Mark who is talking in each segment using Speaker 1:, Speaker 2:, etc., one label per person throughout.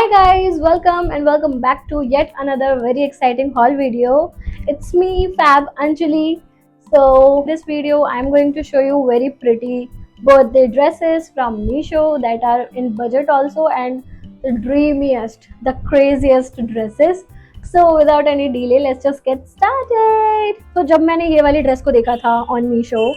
Speaker 1: Hi guys, welcome and welcome back to yet another very exciting haul video. It's me Fab Anjali. So this video I'm going to show you very pretty birthday dresses from Meesho that are in budget also and the dreamiest, the craziest dresses. So without any delay, let's just get started. So जब मैंने ये वाली dress को देखा था on Meesho,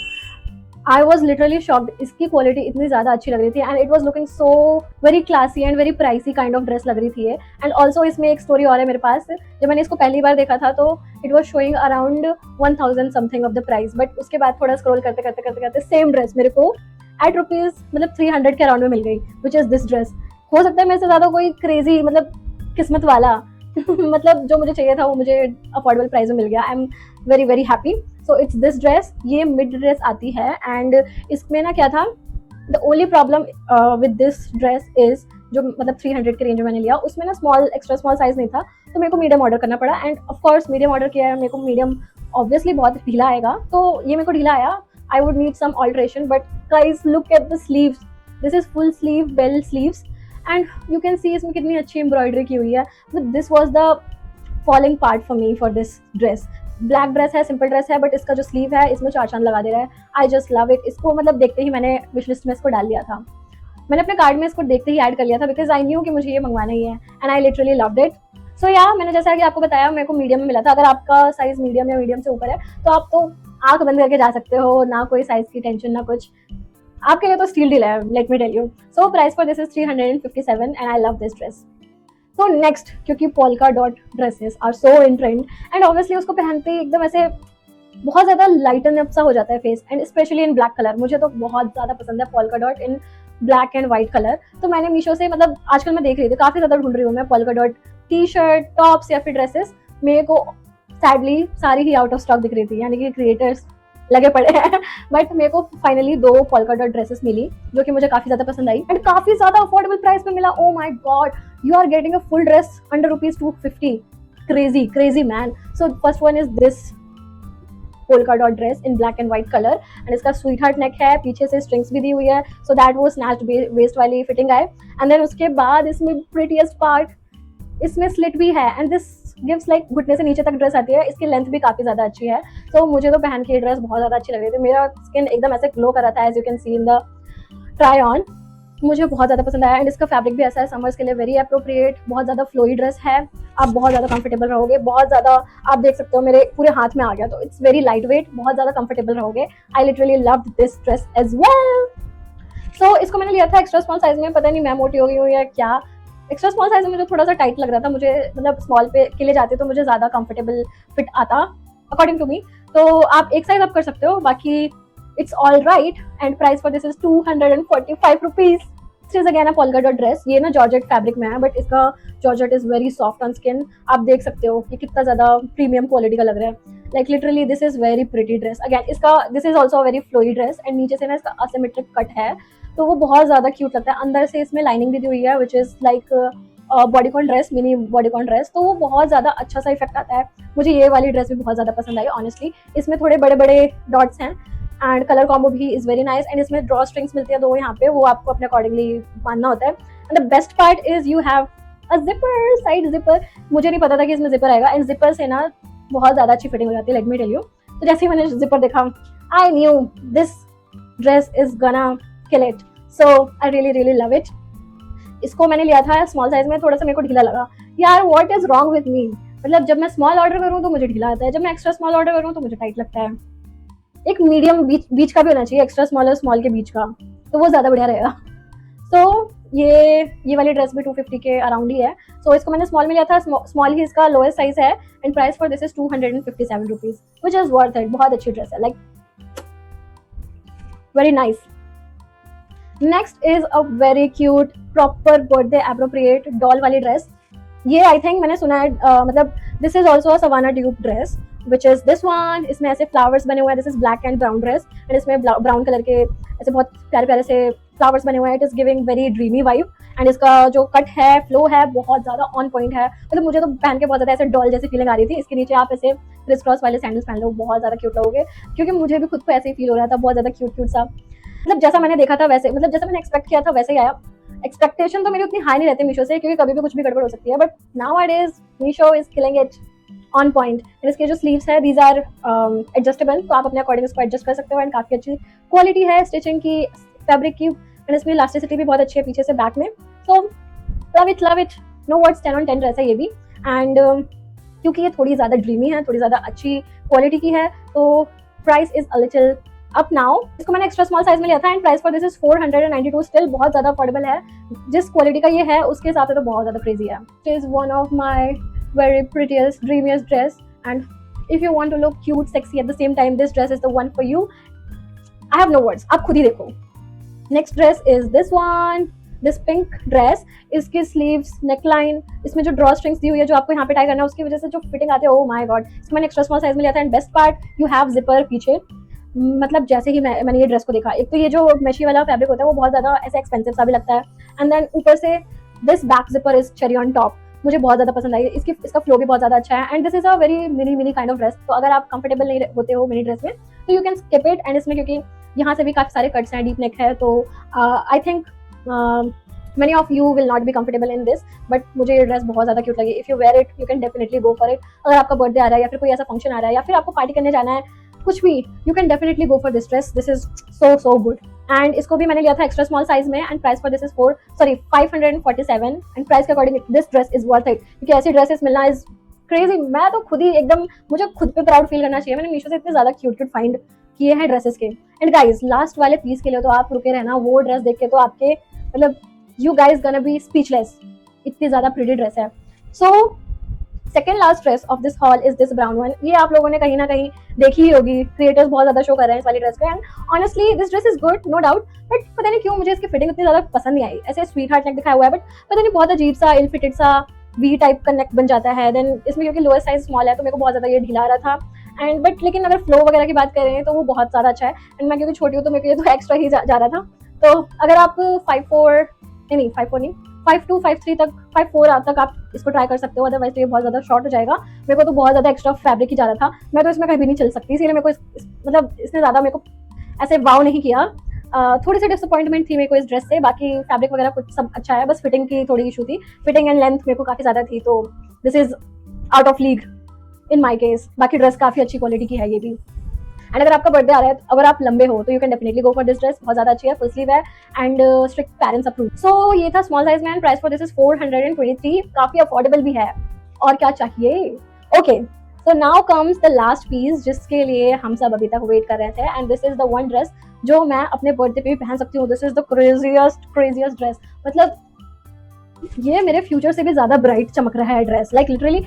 Speaker 1: I was literally shocked. इसकी quality इतनी ज़्यादा अच्छी लग रही थी and it was looking so very classy and very pricey kind of dress लग रही थी. एंड ऑल्सो इसमें एक स्टोरी और है मेरे पास. जब मैंने इसको पहली बार देखा था तो it was showing around 1000 something of the price, but उसके बाद थोड़ा स्क्रॉल करते करते करते करते सेम ड्रेस मेरे को एट रुपीज़ मतलब 300 के अराउंड में मिल गई, विच इज़ दिस ड्रेस. हो सकता है मेरे से ज़्यादा कोई क्रेजी मतलब किस्मत वाला मतलब जो मुझे चाहिए था वो मुझे अफोर्डेबल प्राइस में मिल गया. I am very very happy. So it's this dress. ये मिड ड्रेस आती है एंड इसमें ना क्या था, the only problem with this dress is जो मतलब 300 के रेंज में मैंने लिया उसमें ना स्मॉल एक्स्ट्रा स्मॉल साइज नहीं था, तो मेरे को मीडियम ऑर्डर करना पड़ा. एंड ऑफकोर्स मीडियम ऑर्डर किया है, मेरे को मीडियम ऑब्वियसली बहुत ढीला आएगा, तो ये मेरे को ढीला आया. I would need some alteration, but guys look at the sleeves. This is full sleeve bell sleeves and you can see इसमें कितनी अच्छी एम्ब्रॉयडरी की हुई है. This was the falling part for me for this dress. Black dress है, simple dress है, but इसका जो स्लीव है इसमें चार चांद लगा दे रहा है. I just love it. इसको मतलब देखते ही मैंने विश लिस्ट में इसको डाल लिया था. मैंने अपने कार्ड में इसको देखते ही ऐड कर लिया था बिकॉज आई न्यू कि मुझे ये मंगवाना ही है and I literally loved it. So या मैंने जैसा कि आपको बताया मेरे को मीडियम में मिला था. अगर आपका साइज मीडियम या मीडियम से ऊपर है तो आप तो आंख बंद करके जा सकते हो, ना कोई साइज की टेंशन ना कुछ. आपके लिए तो स्टील डील है, let me tell you. So price for this is 357 and I love this dress. तो नेक्स्ट, क्योंकि polka dot dresses are so in trend and obviously उसको पहनते ही एकदम ऐसे बहुत ज़्यादा लाइटन अप सा हो जाता है face and specially in black colour. मुझे तो बहुत ज़्यादा पसंद है polka dot in black and white colour. तो मैंने मीशो से मतलब आजकल मैं देख रही थी, काफ़ी ज़्यादा ढूंढ रही हूँ मैं polka dot T shirt tops या फिर ड्रेसेस. मेरे को सैडली सारी ही आउट ऑफ स्टॉक दिख रही थी, यानी कि क्रिएटर्स लगे पड़े हैं. बट मेरे को फाइनली 2 पोल्का डॉट ड्रेसेस मिली जो कि मुझे काफी ज्यादा पसंद आई एंड काफी ज्यादा अफोर्डेबल प्राइस में मिला. Oh my god, you are getting a full dress under ₹250. Crazy crazy man. So first one is this polka dot dress in black and white colour and इसका स्वीट हार्ट नेक है, पीछे से strings भी दी हुई है so that वो snatched waist वाली फिटिंग आए. एंड देन उसके बाद इसमें प्रिटीएस्ट पार्ट, इसमें स्लिट भी है एंड दिस गिव्स लाइक घुटने से नीचे तक ड्रेस आती है. इसकी लेंथ भी काफी ज्यादा अच्छी है. तो मुझे तो पहन के ये ड्रेस बहुत ज्यादा अच्छी लग रही थी. मेरा स्किन एकदम ऐसे ग्लो कर रहा था as you can see in the try on. मुझे बहुत ज्यादा पसंद आया एंड इसका फैब्रिक भी ऐसा है समर्स के लिए वेरी अप्रोप्रिएट. बहुत ज्यादा फ्लोई ड्रेस है, आप बहुत ज्यादा कंफर्टेबल रहोगे. बहुत ज्यादा आप देख सकते हो मेरे पूरे हाथ में आ गया, तो इट्स वेरी लाइट वेट, बहुत ज्यादा कंफर्टेबल रहोगे. I literally loved this dress as well. So इसको मैंने लिया था एक्स्ट्रा स्मॉल साइज में. पता नहीं मैं मोटी हो गई हूँ या क्या, एक्स्ट्रा स्मॉल साइज में मुझे थोड़ा सा टाइट लग रहा था. मुझे मतलब स्मॉल पे के लिए जाते तो मुझे ज़्यादा कंफर्टेबल फिट आता अकॉर्डिंग टू मी. तो आप एक साइज अप कर सकते हो, बाकी it's all right. And price for this is 245 rupees. This is again a polka dot dress. ये ना जॉर्जेट फैब्रिक में है बट इसका georgette is very soft on skin. आप देख सकते हो कि कितना ज़्यादा प्रीमियम क्वालिटी का लग रहा है. Like literally this is very pretty dress. Again इसका this is also very flowy dress and नीचे से ना इसका असिमेट्रिक कट है तो वो बहुत ज़्यादा क्यूट लगता है. अंदर से इसमें लाइनिंग भी दी हुई है which is like bodycon dress, mini bodycon dress, तो वो बहुत ज़्यादा अच्छा सा इफेक्ट आता है. मुझे ये वाली ड्रेस भी बहुत ज़्यादा पसंद आई ऑनेस्टली. इसमें थोड़े बड़े बड़े डॉट्स हैं एंड कलर कॉम्बो भी इज़ वेरी नाइस. एंड इसमें ड्रॉ स्ट्रिंग्स मिलती है 2 यहाँ पे, वो आपको अपने अकॉर्डिंगली बांधना होता है. And the best part is you have a zipper, side zipper. मुझे नहीं पता था कि इसमें जिपर आएगा एंड जिपर से ना बहुत ज़्यादा अच्छी फिटिंग हो जाती है, लेट मी टेल यू. तो जैसे ही मैंने जिपर देखा I knew this dress is गना kill it. So I really really love it. इसको मैंने लिया था स्मॉल साइज में, थोड़ा सा मेरे को ढीला लगा. यार what is wrong with me, मतलब जब मैं स्मॉल ऑर्डर करूँ तो मुझे ढीला आता है, जब मैं एक्स्ट्रा स्मॉल ऑर्डर करूँ तो मुझे टाइट लगता है. एक मीडियम बीच का भी होना चाहिए, एक्स्ट्रा स्मॉल और स्मॉल के बीच का, तो वो ज़्यादा बढ़िया रहेगा. तो ये वाली ड्रेस भी 250 के अराउंड ही है. सो इसको मैंने स्मॉल में लिया था, स्मॉल ही इसका लोएस्ट साइज है and price for this is 257 rupees which is worth it. बहुत अच्छी ड्रेस है, like very nice. Next is a very cute proper birthday appropriate doll वाली ड्रेस. ये आई थिंक मैंने सुना है मतलब this is also a Savana tube dress which is this one. इसमें ऐसे फ्लावर्स बने हुए हैं. This is black and brown dress and इसमें ब्राउन कलर के ऐसे बहुत प्यारे प्यारे से फ्लावर्स बने हुए हैं. It is giving very dreamy vibe and इसका जो कट है, फ्लो है, बहुत ज्यादा ऑन पॉइंट है. मतलब मुझे तो पहन के बहुत ज्यादा ऐसे डॉल जैसी फीलिंग आ रही थी. इसके नीचे आप ऐसे क्रिस क्रॉस वाले सैंडल्स पहन लो, बहुत ज्यादा क्यूट लगोगे, क्योंकि मुझे भी खुद को ऐसे ही फील हो रहा था, बहुत ज्यादा क्यूट क्यूट सा. मतलब जैसा मैंने देखा था वैसे, मतलब जैसा मैंने एक्सपेक्ट किया था वैसे ही आया. एक्सपेक्टेशन तो मेरी उतनी हाई नहीं रहती मीशो से, क्योंकि कभी भी कुछ भी गड़बड़ हो सकती है, but now it is Meesho is killing it on point. And इसके जो स्लीव्स है दीज आर एडजस्टेबल, तो आप अपने अकॉर्डिंग इसको एडजस्ट कर सकते हो। एंड काफी अच्छी क्वालिटी है स्टिचिंग की, फैब्रिक की, एंड इसमें इलास्टिसिटी भी बहुत अच्छी है पीछे से बैक में। So love it, no words, 10 on 10 dress है ये भी। एंड क्योंकि ये थोड़ी ज़्यादा ड्रीमी है, थोड़ी ज़्यादा अच्छी क्वालिटी की है, तो price is a little up now. इसको मैंने एक्स्ट्रा स्मॉल साइज में लिया था and price for this is 492, still बहुत ज़्यादा अफोर्डेबल है। जिस क्वालिटी का ये है उसके हिसाब से तो बहुत ज़्यादा क्रेजी है। It is one of my very prettiest dreamiest dress, and if you want to look cute sexy at the same time, this dress is the one for you. I have no words, आप खुद ही देखो। Next dress is this one, this pink dress. इसके sleeves, neckline, इसमें जो draw strings दी हुई है जो आपको यहाँ पे टाई करना है, उसकी वजह से जो फिटिंग आती है, ओ माय गॉड। इसको मैंने एक्स्ट्रा स्मॉल साइज में लिया था। And best part, you have zipper पीछे। मतलब जैसे ही मैंने ये ड्रेस को देखा, एक तो ये जो मेशी वाला फैब्रिक होता है वो बहुत ज़्यादा ऐसे एक्सपेंसिव सा भी लगता है, एंड देन ऊपर से this back zipper is cherry on top, मुझे बहुत ज़्यादा पसंद आई। इसका फ्लो भी बहुत ज़्यादा अच्छा है। And this is a very mini kind of dress, तो अगर आप कंफर्टेबल नहीं होते हो मिनी ड्रेस में तो you can skip it. And इसमें क्योंकि यहाँ से भी काफ़ी सारे कट्स हैं, डीप नेक है, तो I think many of you will not be comfortable in this, but मुझे ये ड्रेस बहुत ज़्यादा क्यूट लगी। If you wear it you can definitely go for it. अगर आपका बर्थडे आ रहा है या फिर कोई ऐसा फंक्शन आ रहा है या फिर आपको पार्टी करने जाना है, कुछ भी, you can definitely go for this dress. This is so good. And इसको भी मैंने लिया था एक्स्ट्रा स्मॉल साइज में, and price for this is 547, and price के according this dress is worth it, क्योंकि ऐसी ड्रेसेस मिलना इज क्रेजी। मैं तो खुद ही एकदम, मुझे खुद पे प्राउड फील करना चाहिए। मैंने मीशो से इतने ज़्यादा क्यूट फाइंड किए हैं ड्रेसेस के। एंड गाइज लास्ट वाले पीस के लिए तो आप रुके रहना, वो ड्रेस देख के तो आपके मतलब you guys gonna be speechless, इतनी ज़्यादा pretty ड्रेस है। So second last dress of this haul is this brown one। ये आप लोगों ने कहीं ना कहीं देखी ही होगी, क्रिएटर्स बहुत ज़्यादा शो कर रहे हैं इस वाली ड्रेस को। And honestly this dress is good, no doubt, but पता नहीं क्यों मुझे इसकी फिटिंग इतनी ज़्यादा पसंद नहीं आई। ऐसे स्वीट हार्ट नेक दिखाया हुआ है, बट पता नहीं बहुत अजीब सा इल फिटेड सा वी टाइप का नेक बन जाता है। देन इसमें क्योंकि लोअर साइज स्मॉल है तो मेरे को बहुत ज़्यादा ये ढीला आ रहा था। एंड बट लेकिन अगर फ्लो वगैरह की बात करें तो वो बहुत ज़्यादा अच्छा है। एंड मैं क्योंकि छोटी हूँ तो मेरे को ये तो एक्स्ट्रा ही जा रहा था। तो अगर आप 5'4" नहीं 5'2", 5'3" तक 5'4" तक आप इसको ट्राई कर सकते हो, अदरवाइज तो ये बहुत ज़्यादा शॉर्ट हो जाएगा। मेरे को तो बहुत ज़्यादा एक्स्ट्रा फैब्रिक ही जा रहा था, मैं तो इसमें कहीं भी नहीं चल सकती, इसीलिए मेरे को मतलब इसने ज़्यादा मेरे को ऐसे वाव नहीं किया। थोड़ी सी डिसअपॉइंटमेंट थी मेरे को इस ड्रेस से, बाकी फैब्रिक वगैरह कुछ सब अच्छा है, बस फिटिंग की थोड़ी इशू थी। फिटिंग एंड लेंथ मेरे को काफ़ी ज़्यादा थी, तो this is out of league in my case. बाकी ड्रेस काफ़ी अच्छी क्वालिटी की है ये भी। एंड अगर आपका बर्थडे आ रहा है, अगर आप लंबे हो तो you can definitely go for this dress, बहुत ज़्यादा अच्छी है, फुल स्लीव है and strict parents approve. So ये था स्मॉल साइज में, and price for this is 423, काफ़ी अफोर्डेबल भी है, और क्या चाहिए। Okay, so now comes the last piece जिसके लिए हम सब अभी तक वेट कर रहे थे, and this is the one dress जो मैं अपने बर्थडे पे भी पहन सकती हूँ। This is the craziest dress, मतलब ये मेरे फ्यूचर से भी ज़्यादा ब्राइट चमक रहा है ड्रेस। लाइक लिटरली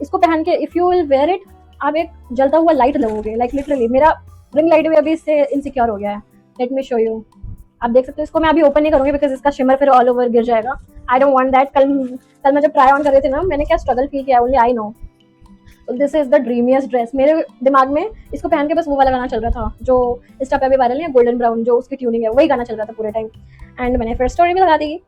Speaker 1: इसको पहन के if you will where it, आप एक जलता हुआ लाइट लगोगे। लाइक लिटरली मेरा रिंग लाइट भी अभी इससे इनसिक्योर हो गया है। लेट मी शो यू, आप देख सकते हो। इसको मैं अभी ओपन नहीं करूँगी बिकॉज इसका शिमर फिर ऑल ओवर गिर जाएगा। I don't want that. कल मैं जब ट्राई ऑन कर रहे थे ना, मैंने क्या स्ट्रगल फील किया, only I know. This is the dreamiest dress. मेरे दिमाग में इसको पहन के बस वो वाला गाना चल रहा था जो इंस्टा पे अभी वायरल है, गोल्डन ब्राउन, जो उसकी ट्यूनिंग है, वही गाना चल रहा था पूरे टाइम। एंड मैंने फिर स्टोरी भी लगा दी।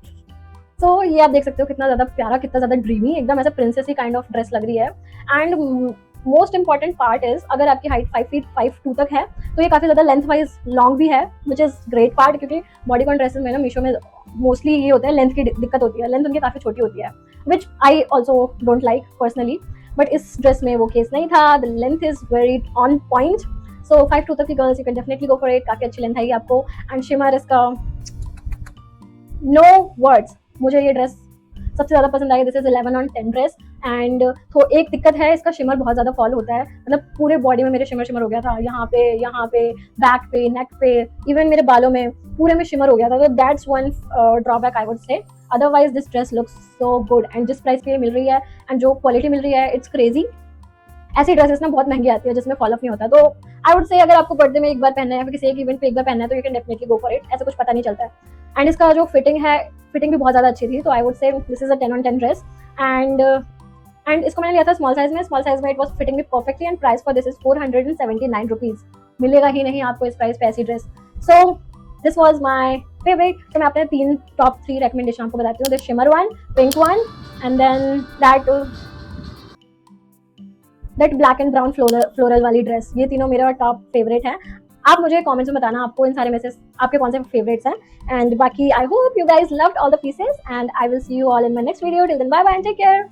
Speaker 1: तो ये आप देख सकते हो कितना ज़्यादा प्यारा, कितना ज़्यादा ड्रीमी, एकदम ऐसा प्रिंसेसी काइंड ऑफ ड्रेस लग रही है। And most important part is, अगर आपकी हाइट 5 फीट 5'2" तक है तो ये काफ़ी ज़्यादा लेंथ वाइज लॉन्ग भी है, विच इज़ ग्रेट पार्ट, क्योंकि बॉडीकॉन ड्रेसेस में ना मीशो में मोस्टली ये होता है लेंथ की दिक्कत होती है, लेंथ उनकी काफ़ी छोटी होती है, which I also don't like personally. But इस ड्रेस में वो केस नहीं था, the length is very on point. So 5'2" तक की girls you can definitely go for it, काफ़ी अच्छी लेंथ आएगी आपको। एंड शिमर इसका नो वर्ड्स, मुझे ये ड्रेस सबसे ज़्यादा पसंद आई। This is 11 on 10 dress. And तो एक दिक्कत है, इसका शिमर बहुत ज़्यादा फॉल होता है, मतलब पूरे बॉडी में मेरे शिमर हो गया था, यहाँ पे बैक पे, नेक पे, इवन मेरे बालों में, पूरे में शिमर हो गया था। तो that's one drawback I would से। Otherwise this dress looks so good, and जिस प्राइस पे मिल रही है एंड जो क्वालिटी मिल रही है, इट्स क्रेजी। ऐसी ड्रेसेस ना बहुत महंगी आती है जिसमें फॉल ऑफ नहीं होता। तो आई वुड से अगर आपको बर्थडे में एक बार पहनना है या फिर किसी एक इवेंट पे एक बार पहनना है तो you can definitely go for it, ऐसा कुछ पता नहीं चलता है। एंड इसका जो फिटिंग है, फिटिंग भी बहुत ज़्यादा अच्छी थी, तो I would say this is a 10 on 10 dress. And इसको मैंने लिया था स्मॉल साइज में इट वॉज फिटिंग भी perfectly. And price for this is 479 rupees, मिलेगा ही नहीं आपको इस प्राइस पे ऐसी ड्रेस। So this was my favourite. तो मैं अपने टॉप 3 रिकमेंडेशन आपको बताती हूँ। This shimmer one, pink one, and then that black and brown floral वाली ड्रेस, ये तीनों मेरा टॉप फेवरेट है। आप मुझे कमेंट्स में बताना आपको इन सारे में से आपके कौन से फेवरेट्स हैं। एंड बाकी I hope you guys loved all the pieces and I will see you all in my next video. Till then bye bye and take care.